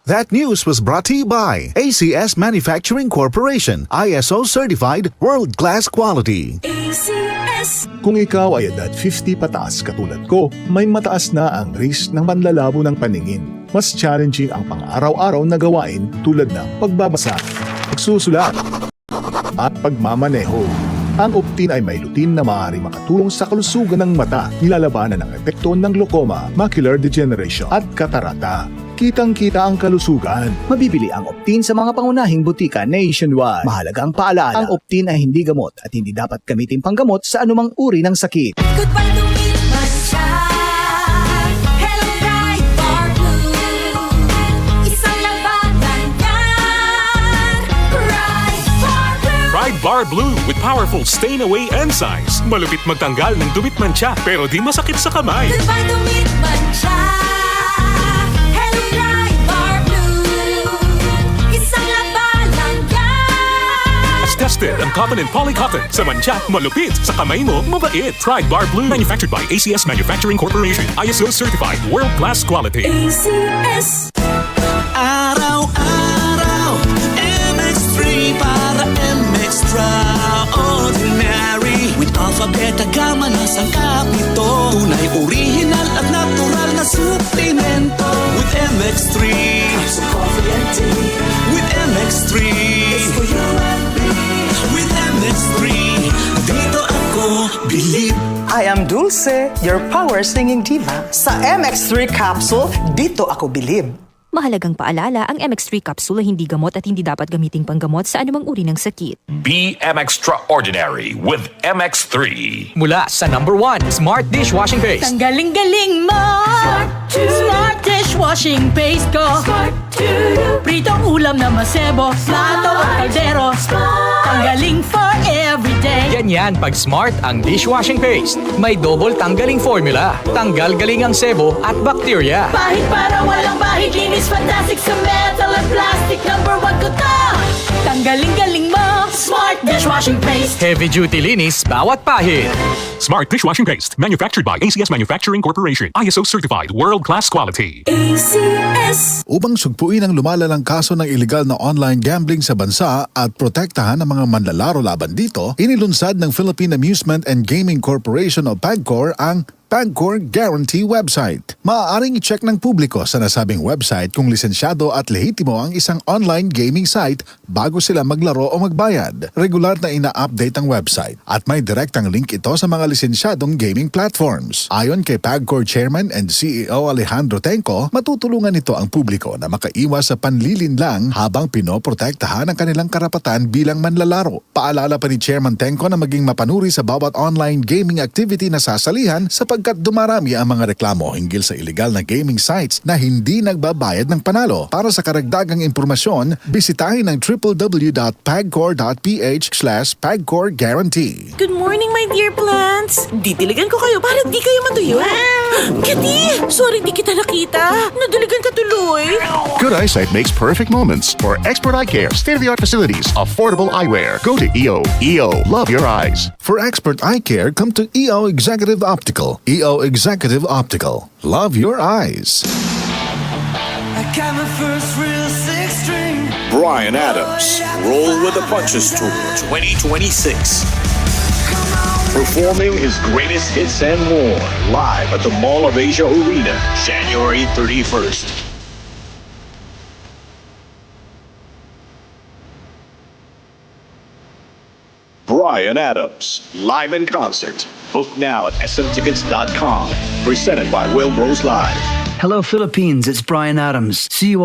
That news was brought to you by ACS Manufacturing Corporation, ISO certified world-class quality. ACS. Kung ikaw ay edad 50 pataas katulad ko, may mataas na ang risk ng manlalabo ng paningin. Mas challenging ang pang-araw-araw na gawain tulad ng pagbabasa, pagsusulat, at pagmamaneho. Ang Optin ay may lutin na maaari makatulong sa kalusugan ng mata, nilalabanan ng epekto ng glaucoma, macular degeneration at katarata. Kitang-kita ang kalusugan. Mabibili ang Optin sa mga pangunahing butika nationwide. Mahalagang paalala, ang Optin ay hindi gamot at hindi dapat gamitin panggamot sa anumang uri ng sakit. Goodbye to me, Mancha. Hello, bright bar blue. Isang labanan yan. Bright bar blue. Pride Bar Blue with powerful stain-away enzymes. Malupit magtanggal ng dumit mancha pero di masakit sa kamay. Goodbye to me, Mancha. Hello, bright bar blue. Isang labanan yan. As tested ang cotton and polycotton. Sa mancha, malupit. Sa kamay mo, mabait. Pride Bar Blue. Manufactured by ACS Manufacturing Corporation. ISO certified world-class quality. ACS. Araw-araw, MX3 para MX-Traordinary. With alphabet gamma na sangkap nito. Tunay, original at natural na suplemento. With MX3, so coffee and tea. With MX3, it's for you and me. With MX3, dito ako believe. I am Dulce, your power singing diva. Sa MX3 capsule, dito ako bilib. Mahalagang paalala, ang MX3 capsule ay hindi gamot at hindi dapat gamiting panggamot sa anumang uri ng sakit. Be Extraordinary with MX3. Mula sa #1 Smart Dishwashing Paste. Ang galing-galing mo. Smart dishwashing paste ko. Pritong ulam na masebo. Plato at kaldero. Tanggaling for everyday. Ganyan pag Smart ang dishwashing paste. May double tanggaling formula. Tanggal galing ang sebo at bakterya. Bahid para walang bahid. Linis fantastic sa metal at plastic. #1 ko to. Tanggaling-galing mo. Smart dishwashing paste. Heavy duty linis bawat pahid. Smart Dishwashing Paste. Manufactured by ACS Manufacturing Corporation. ISO certified world-class quality. ACS. Upang sugpuin ang lumalalang kaso ng iligal na online gambling sa bansa at protektahan ang mga manlalaro laban dito, inilunsad ng Philippine Amusement and Gaming Corporation o PAGCOR ang PAGCOR Guarantee website. Maaaring i-check ng publiko sa nasabing website kung lisensyado at lehitimo ang isang online gaming site bago sila maglaro o magbayad. Regular na ina-update ang website at may direktang link ito sa mga lisensyadong gaming platforms. Ayon kay PAGCOR Chairman and CEO Alejandro Tenco, matutulungan nito ang publiko na makaiwas sa panlilinlang habang pinoprotektahan ang kanilang karapatan bilang manlalaro. Paalala pa ni Chairman Tenco na maging mapanuri sa bawat online gaming activity na sasalihan sapagkat dumarami ang mga reklamo hinggil sa illegal na gaming sites na hindi nagbabayad ng panalo. Para sa karagdagang impormasyon, bisitahin ang www.pagcor.ph/pagcorguarantee. Good morning, my dear plants! Didiligan ko kayo para di kayo matuyo. Kitty! Sorry di kita nakita. Nadiligan ka tuloy. Good eyesight makes perfect moments. For expert eye care, state-of-the-art facilities, affordable eyewear. Go to EO. EO, love your eyes. For expert eye care, come to EO Executive Optical. EO Executive Optical. Love your eyes. I got my first real six-string. Brian Adams, Roll with the Punches Tour 2026. Performing his greatest hits and more live at the Mall of Asia Arena, January 31st. Brian Adams, live in concert. Book now at smtickets.com. Presented by Will Bros Live. Hello, Philippines. It's Brian Adams. See you all.